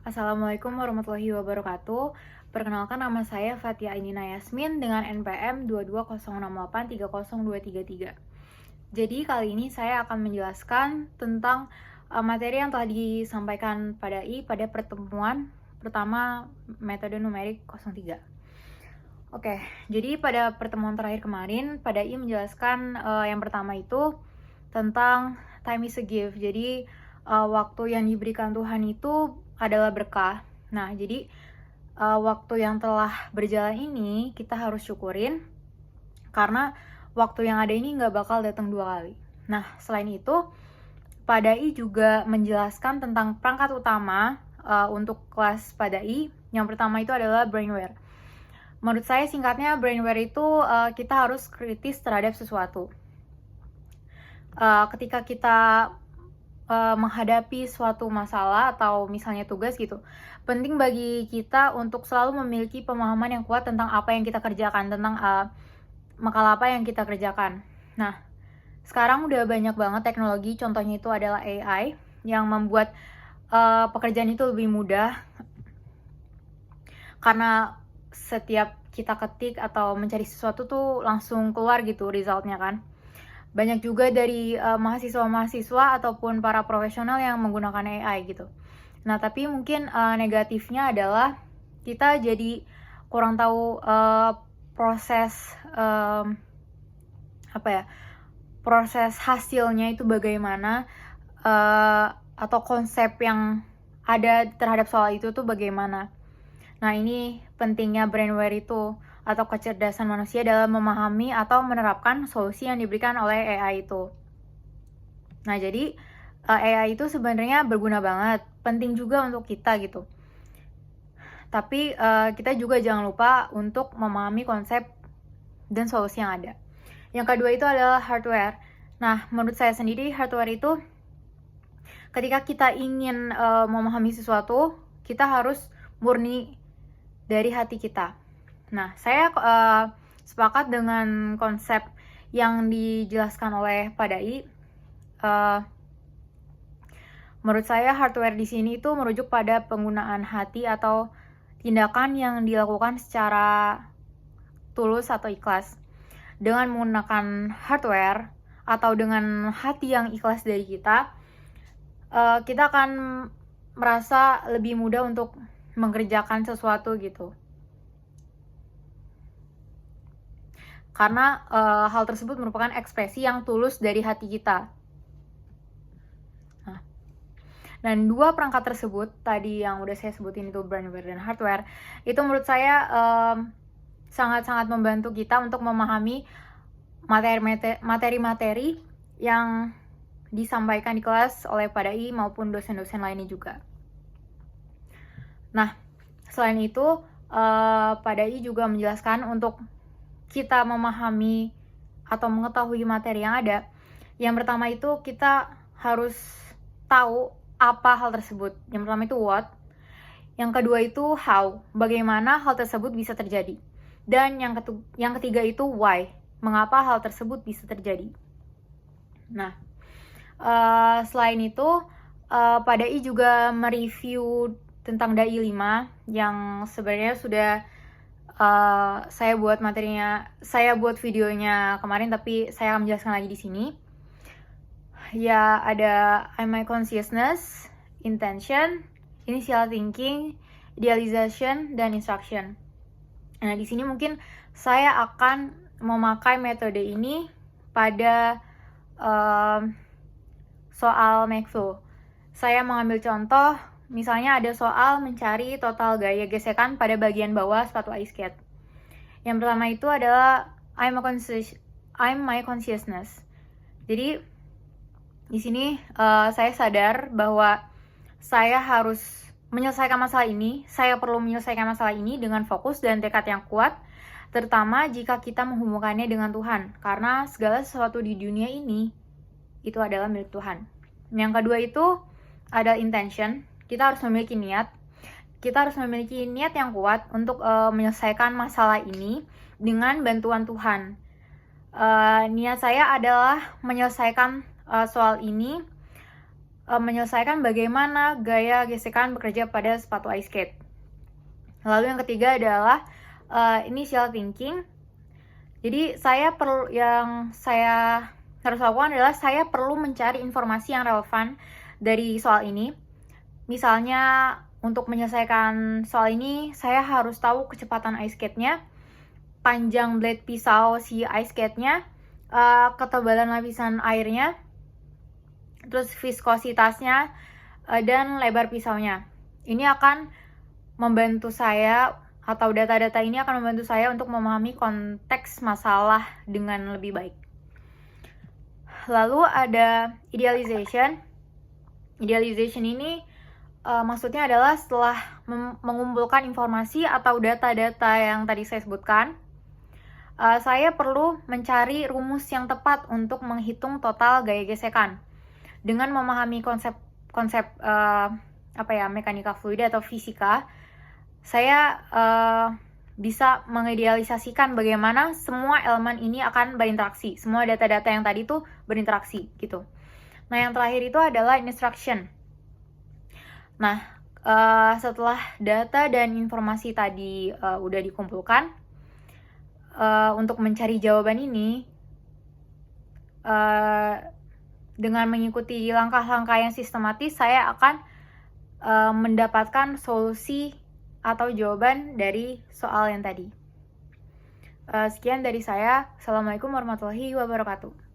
Assalamualaikum warahmatullahi wabarakatuh. Perkenalkan, nama saya Fatia Ainina Yasmin dengan NPM 22068302333. Jadi kali ini saya akan menjelaskan tentang materi yang telah disampaikan pada pada pertemuan pertama metode numerik 03. Oke, jadi pada pertemuan terakhir kemarin, pada menjelaskan yang pertama itu tentang time is a gift. Jadi waktu yang diberikan Tuhan itu adalah berkah. Nah, jadi waktu yang telah berjalan ini kita harus syukurin karena waktu yang ada ini nggak bakal datang 2 kali. Nah, selain itu, Pak Dai juga menjelaskan tentang perangkat utama untuk kelas Pak Dai. Yang pertama itu adalah brainware. Menurut saya singkatnya, brainware itu kita harus kritis terhadap sesuatu. Ketika kita menghadapi suatu masalah atau misalnya tugas gitu, penting bagi kita untuk selalu memiliki pemahaman yang kuat tentang apa yang kita kerjakan, tentang makalah apa yang kita kerjakan. Nah, sekarang udah banyak banget teknologi, contohnya itu adalah AI yang membuat pekerjaan itu lebih mudah karena setiap kita ketik atau mencari sesuatu tuh langsung keluar gitu resultnya kan. Banyak juga dari mahasiswa-mahasiswa ataupun para profesional yang menggunakan AI gitu. Nah, tapi mungkin negatifnya adalah kita jadi kurang tahu proses proses hasilnya itu bagaimana, atau konsep yang ada terhadap soal itu tuh bagaimana. Nah, ini pentingnya brainware itu atau kecerdasan manusia dalam memahami atau menerapkan solusi yang diberikan oleh AI itu. Nah, jadi AI itu sebenarnya berguna banget, penting juga untuk kita gitu. Tapi kita juga jangan lupa untuk memahami konsep dan solusi yang ada. Yang kedua itu adalah hardware. Nah, menurut saya sendiri hardware itu ketika kita ingin memahami sesuatu, kita harus murni dari hati kita. Nah, saya sepakat dengan konsep yang dijelaskan oleh Pak Dai. Menurut saya hardware di sini itu merujuk pada penggunaan hati atau tindakan yang dilakukan secara tulus atau ikhlas. Dengan menggunakan hardware atau dengan hati yang ikhlas dari kita, kita akan merasa lebih mudah untuk mengerjakan sesuatu gitu. Karena hal tersebut merupakan ekspresi yang tulus dari hati kita. Nah, dan dua perangkat tersebut tadi yang udah saya sebutin itu brainware dan hardware, itu menurut saya sangat-sangat membantu kita untuk memahami materi-materi yang disampaikan di kelas oleh Pak Dai maupun dosen-dosen lainnya juga. Nah, selain itu Pak Dai juga menjelaskan untuk kita memahami atau mengetahui materi yang ada, yang pertama itu kita harus tahu apa hal tersebut. Yang pertama itu what, yang kedua itu how, bagaimana hal tersebut bisa terjadi, dan yang ketiga itu why, mengapa hal tersebut bisa terjadi. Nah, selain itu Pak Dai juga mereview tentang Dai 5 yang sebenarnya sudah saya buat videonya kemarin, tapi saya akan menjelaskan lagi di sini. Ya, ada I'm My Consciousness, Intention, Initial Thinking, Idealization, dan Instruction. Nah, di sini mungkin saya akan memakai metode ini pada soal McFlow. Saya mengambil contoh, misalnya ada soal mencari total gaya gesekan pada bagian bawah sepatu ice skate. Yang pertama itu adalah I'm My Consciousness. Jadi di sini saya sadar bahwa saya harus menyelesaikan masalah ini. Saya perlu menyelesaikan masalah ini dengan fokus dan tekad yang kuat, terutama jika kita menghubungkannya dengan Tuhan, karena segala sesuatu di dunia ini itu adalah milik Tuhan. Yang kedua itu ada intention. Kita harus memiliki niat. Kita harus memiliki niat yang kuat untuk menyelesaikan masalah ini dengan bantuan Tuhan. Niat saya adalah menyelesaikan soal ini menyelesaikan bagaimana gaya gesekan bekerja pada sepatu ice skate. Lalu yang ketiga adalah initial thinking. Jadi yang saya harus lakukan adalah saya perlu mencari informasi yang relevan dari soal ini. Misalnya untuk menyelesaikan soal ini, saya harus tahu kecepatan ice skate-nya, panjang blade pisau si ice skate-nya, ketebalan lapisan airnya, terus viskositasnya, dan lebar pisaunya. Ini akan membantu saya, atau data-data ini akan membantu saya untuk memahami konteks masalah dengan lebih baik. Lalu ada idealization. Idealization ini maksudnya adalah setelah mengumpulkan informasi atau data-data yang tadi saya sebutkan, saya perlu mencari rumus yang tepat untuk menghitung total gaya gesekan. Dengan memahami konsep mekanika fluida atau fisika, saya bisa mengidealisasikan bagaimana semua elemen ini akan berinteraksi, semua data-data yang tadi tuh berinteraksi gitu. Nah, yang terakhir itu adalah instruction. Nah, setelah data dan informasi tadi udah dikumpulkan, untuk mencari jawaban ini, dengan mengikuti langkah-langkah yang sistematis, saya akan mendapatkan solusi atau jawaban dari soal yang tadi. Sekian dari saya. Assalamualaikum warahmatullahi wabarakatuh.